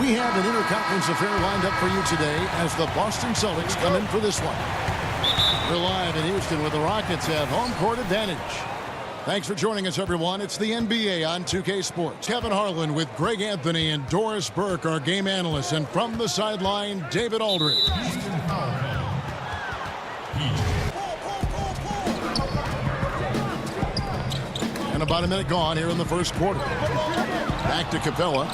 We have an interconference affair lined up for you today as the Boston Celtics come in for this one. We're live in Houston where the Rockets have home court advantage. Thanks for joining us, everyone. It's the NBA on 2K Sports. Kevin Harlan with Greg Anthony and Doris Burke, our game analysts. And from the sideline, David Aldridge. And about a minute gone here in the first quarter. Back to Capella.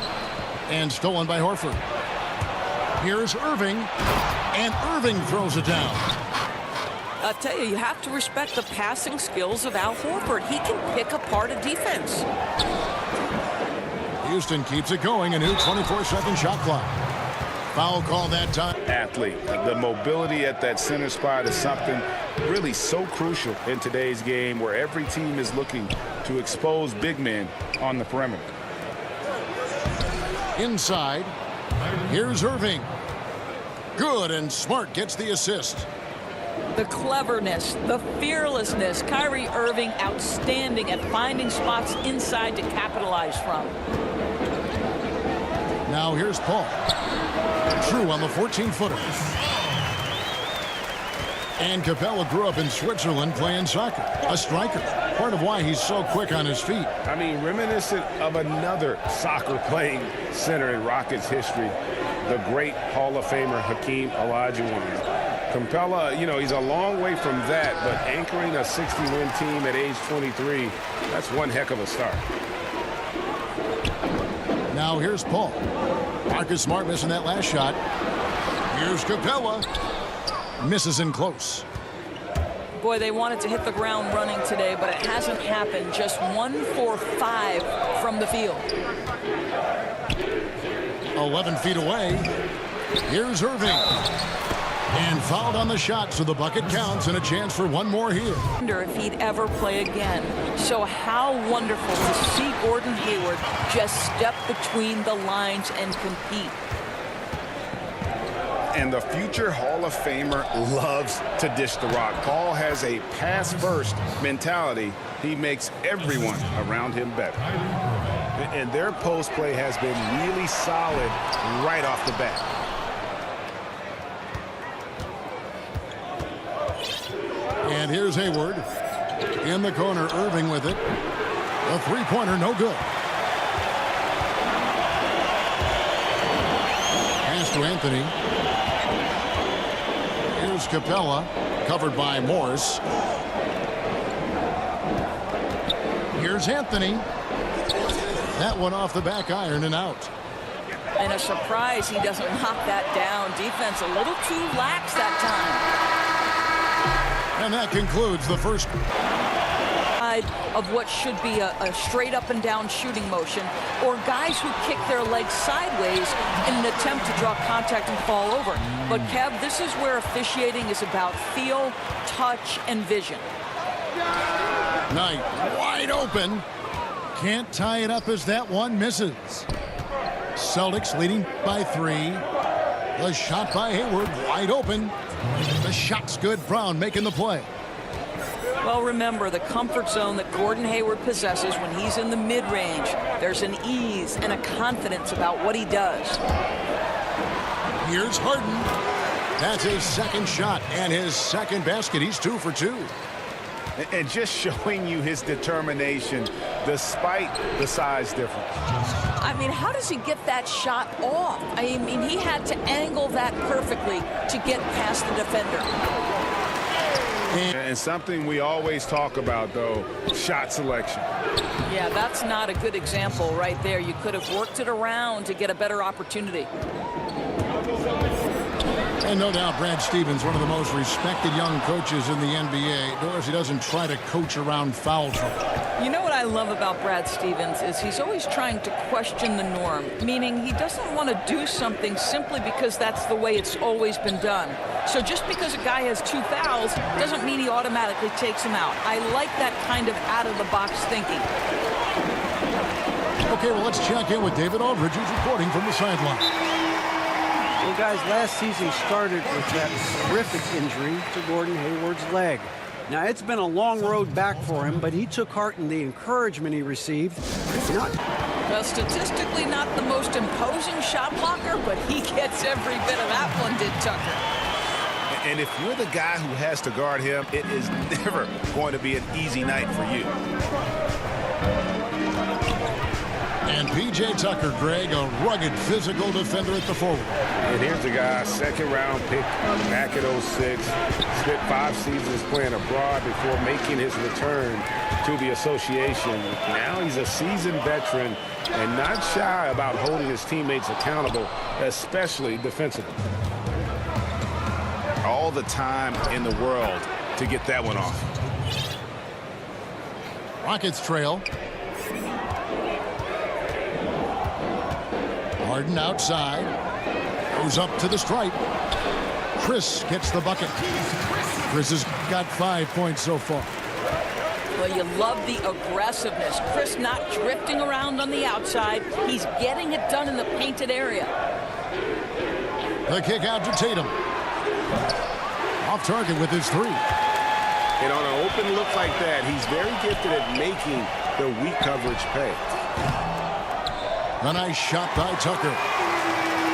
And stolen by Horford. Here's Irving. And Irving throws it down. I'll tell you, you have to respect the passing skills of Al Horford. He can pick apart a defense. Houston keeps it going. A new 24-second shot clock. Foul call that time. Athlete. The mobility at that center spot is something really so crucial in today's game where every team is looking to expose big men on the perimeter. Inside. Here's Irving. Good, and Smart gets the assist. The cleverness, the fearlessness. Kyrie Irving outstanding at finding spots inside to capitalize from. Now here's Paul. True on the 14-footer. And Capella grew up in Switzerland playing soccer. A striker. Part of why he's so quick on his feet. I mean, reminiscent of another soccer-playing center in Rockets history, the great Hall of Famer Hakeem Olajuwon. Capella, you know, he's a long way from that, but anchoring a 60-win team at age 23, that's one heck of a start. Now here's Paul. Marcus Smart missing that last shot. Here's Capella. Misses in close. Boy, they wanted to hit the ground running today, but it hasn't happened. Just 1 for 5 from the field. 11 feet away. Here's Irving. And fouled on the shot, so the bucket counts and a chance for one more here. I wonder if he'd ever play again. So how wonderful to see Gordon Hayward just step between the lines and compete. And the future Hall of Famer loves to dish the rock. Paul has a pass-first mentality. He makes everyone around him better. And their post play has been really solid right off the bat. And here's Hayward. In the corner, Irving with it. A three-pointer, no good. Pass to Anthony. Here's Capella, covered by Morris. Here's Anthony. That one off the back iron and out. And a surprise he doesn't knock that down. Defense a little too lax that time. And that concludes the first of what should be a straight up and down shooting motion, or guys who kick their legs sideways in an attempt to draw contact and fall over. But Kev, this is where officiating is about feel, touch, and vision. Knight wide open. Can't tie it up as that one misses. Celtics leading by 3. The shot by Hayward wide open. The shot's good. Brown making the play. Well, remember the comfort zone that Gordon Hayward possesses when he's in the mid-range. There's an ease and a confidence about what he does. Here's Harden. That's his second shot and his second basket. He's 2 for 2. And just showing you his determination despite the size difference. I mean, how does he get that shot off? I mean, he had to angle that perfectly to get past the defender. And something we always talk about, though, shot selection. Yeah, that's not a good example right there. You could have worked it around to get a better opportunity. And no doubt Brad Stevens, one of the most respected young coaches in the NBA. Doris, he doesn't try to coach around foul trouble. You know what I love about Brad Stevens is he's always trying to question the norm, meaning he doesn't want to do something simply because that's the way it's always been done. So just because a guy has 2 fouls doesn't mean he automatically takes him out. I like that kind of out-of-the-box thinking. Okay, well, let's check in with David Aldridge, who's reporting from the sideline. Well, guys, last season started with that horrific injury to Gordon Hayward's leg. Now, it's been a long road back for him, but he took heart in the encouragement he received. Not Well, statistically not the most imposing shot blocker, but he gets every bit of that one, did Tucker. And if you're the guy who has to guard him, it is never going to be an easy night for you. And P.J. Tucker, Greg, a rugged physical defender at the forward. And here's the guy, second-round pick back at 06. Spent 5 seasons playing abroad before making his return to the association. Now he's a seasoned veteran and not shy about holding his teammates accountable, especially defensively. All the time in the world to get that one off. Rockets trail. Harden outside. Goes up to the stripe. Chris gets the bucket. Chris has got 5 points so far. Well, you love the aggressiveness. Chris not drifting around on the outside. He's getting it done in the painted area. The kick out to Tatum. Off target with his 3. And on an open look like that, he's very gifted at making the weak coverage pay. A nice shot by Tucker.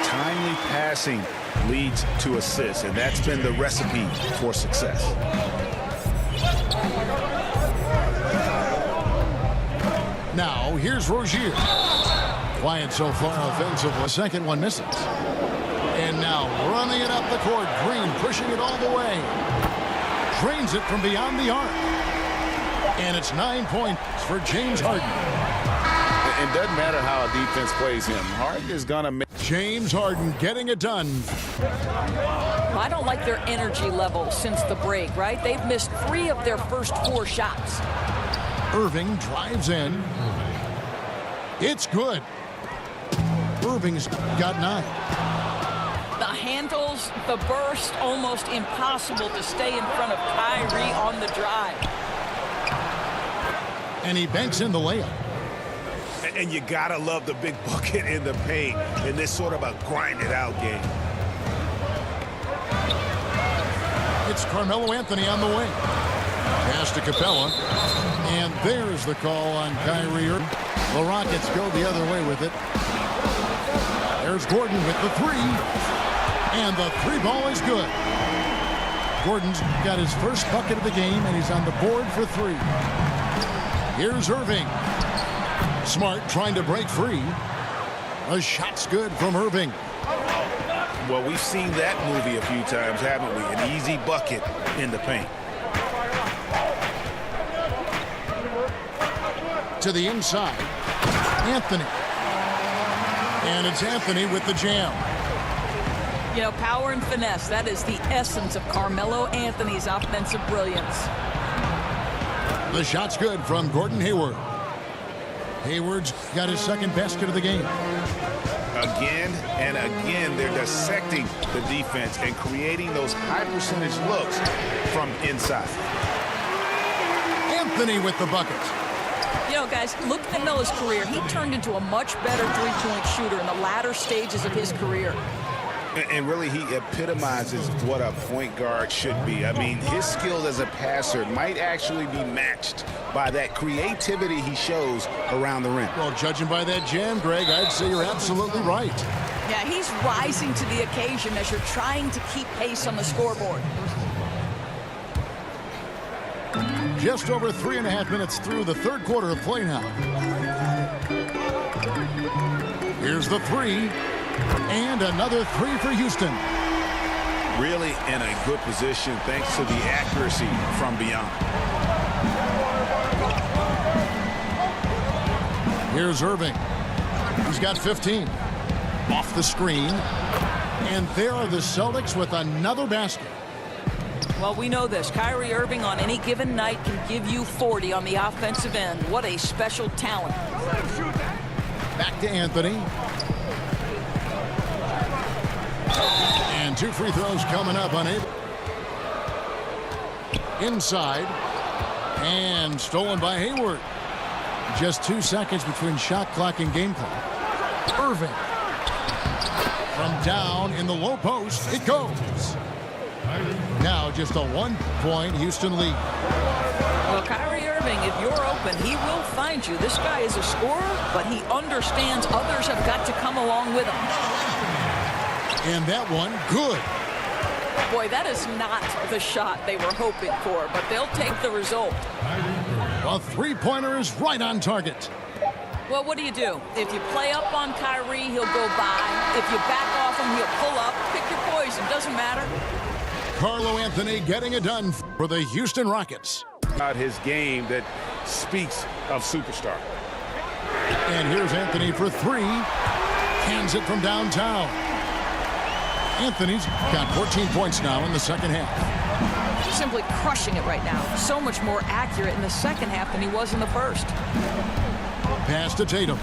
Timely passing leads to assists, and that's been the recipe for success. Now, here's Rozier. Quiet so far offensively. The second one misses. And now running it up the court. Green pushing it all the way. Drains it from beyond the arc. And it's 9 points for James Harden. It doesn't matter how a defense plays him. Harden is going to make. James Harden getting it done. Well, I don't like their energy level since the break, right? They've missed 3 of their first 4 shots. Irving drives in. It's good. Irving's got 9. The handles, the burst, almost impossible to stay in front of Kyrie on the drive. And he banks in the layup. And you got to love the big bucket in the paint in this sort of a grind-it-out game. It's Carmelo Anthony on the way. Pass to Capella. And there's the call on Kyrie Irving. The Rockets go the other way with it. There's Gordon with the 3. And the 3 ball is good. Gordon's got his first bucket of the game, and he's on the board for 3. Here's Irving. Smart trying to break free. A shot's good from Irving. Well, we've seen that movie a few times, haven't we? An easy bucket in the paint. To the inside. Anthony. And it's Anthony with the jam. You know, power and finesse, that is the essence of Carmelo Anthony's offensive brilliance. The shot's good from Gordon Hayward. Hayward's got his second basket of the game. Again and again, they're dissecting the defense and creating those high-percentage looks from inside. Anthony with the bucket. You know, guys, looking at Melo's career, he turned into a much better three-point shooter in the latter stages of his career. And really, he epitomizes what a point guard should be. I mean, his skills as a passer might actually be matched by that creativity he shows around the rim. Well, judging by that jam, Greg, I'd say you're absolutely right. Yeah, he's rising to the occasion as you're trying to keep pace on the scoreboard. Just over 3.5 minutes through the third quarter of play now. Here's the 3. And another 3 for Houston. Really in a good position thanks to the accuracy from beyond. Here's Irving. He's got 15. Off the screen. And there are the Celtics with another basket. Well, we know this. Kyrie Irving on any given night can give you 40 on the offensive end. What a special talent. Back to Anthony. And 2 free throws coming up on it. Inside. And stolen by Hayward. Just 2 seconds between shot clock and game clock. Irving. From down in the low post, it goes. Now just a 1-point Houston lead. Well, Kyrie Irving Irving, if you're open, he will find you. This guy is a scorer, but he understands others have got to come along with him. And that one, good. Boy, that is not the shot they were hoping for, but they'll take the result. A three-pointer is right on target. Well, what do? If you play up on Kyrie, he'll go by. If you back off him, he'll pull up. Pick your poison, doesn't matter. Carlo Anthony getting it done for the Houston Rockets. About his game that speaks of superstar. And here's Anthony for three. Hands it from downtown. Anthony's got 14 points now in the second half. He's simply crushing it right now. So much more accurate in the second half than he was in the first. Pass to Tatum.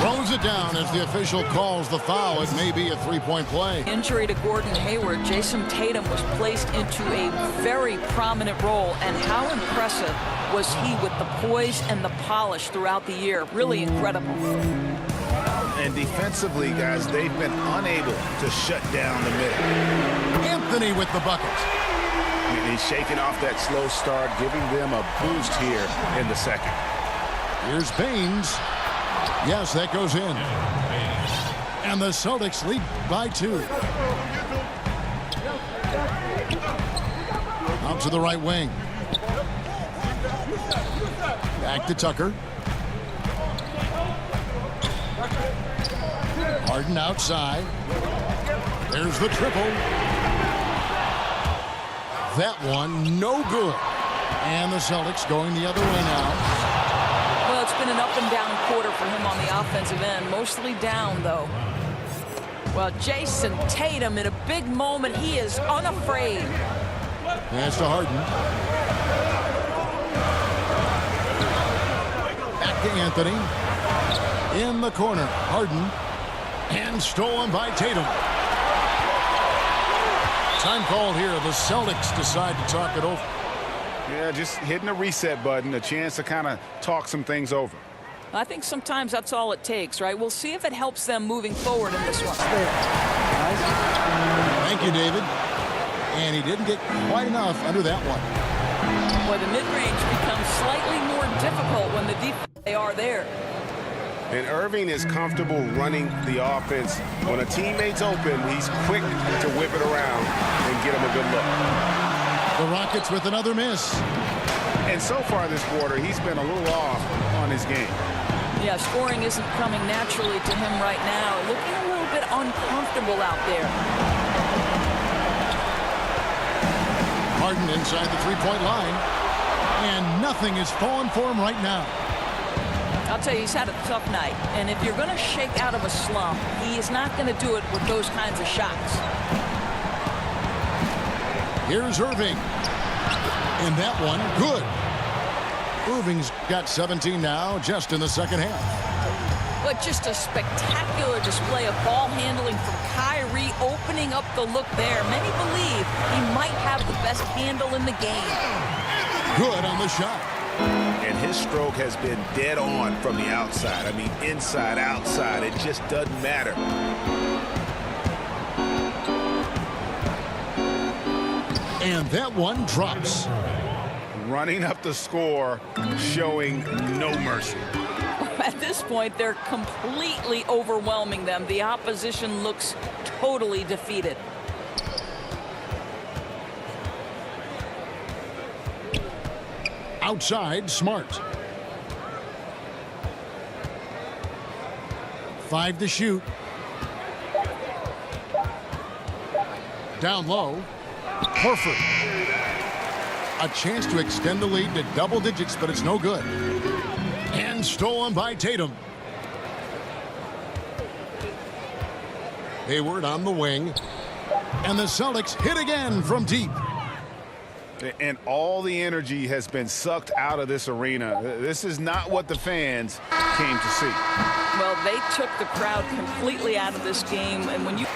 Throws it down as the official calls the foul. It may be a three-point play. Injury to Gordon Hayward. Jason Tatum was placed into a very prominent role, and how impressive was he with the poise and the polish throughout the year. Really incredible. And defensively, guys, they've been unable to shut down the middle. Anthony with the bucket. And he's shaking off that slow start, giving them a boost here in the second. Here's Baines. Yes, that goes in. And the Celtics lead by 2. Out to the right wing. Back to Tucker. Harden outside. There's the triple. That one, no good. And the Celtics going the other way now. Well, it's been an up-and-down quarter for him on the offensive end. Mostly down, though. Well, Jason Tatum in a big moment. He is unafraid. Pass to Harden. Back to Anthony. In the corner. Harden. And stolen by Tatum. Time called here. The Celtics decide to talk it over. Yeah, just hitting the reset button, a chance to kind of talk some things over. I think sometimes that's all it takes, right? We'll see if it helps them moving forward in this one. Thank you, David. And he didn't get quite enough under that one. Boy, the mid-range becomes slightly more difficult when the defense they are there. And Irving is comfortable running the offense. When a teammate's open, he's quick to whip it around and get him a good look. The Rockets with another miss. And so far this quarter, he's been a little off on his game. Yeah, scoring isn't coming naturally to him right now. Looking a little bit uncomfortable out there. Harden inside the three-point line. And nothing is falling for him right now. I'll tell you, he's had a tough night. And if you're going to shake out of a slump, he is not going to do it with those kinds of shots. Here's Irving. And that one, good. Irving's got 17 now, just in the second half. But just a spectacular display of ball handling from Kyrie, opening up the look there. Many believe he might have the best handle in the game. Good on the shot. And his stroke has been dead on from the outside. I mean, inside, outside, it just doesn't matter. And that one drops. Running up the score, showing no mercy. At this point, they're completely overwhelming them. The opposition looks totally defeated. Outside, Smart. 5 to shoot. Down low. Horford. A chance to extend the lead to double digits, but it's no good. And stolen by Tatum. Hayward on the wing. And the Celtics hit again from deep. And all the energy has been sucked out of this arena. This is not what the fans came to see. Well, they took the crowd completely out of this game, and when you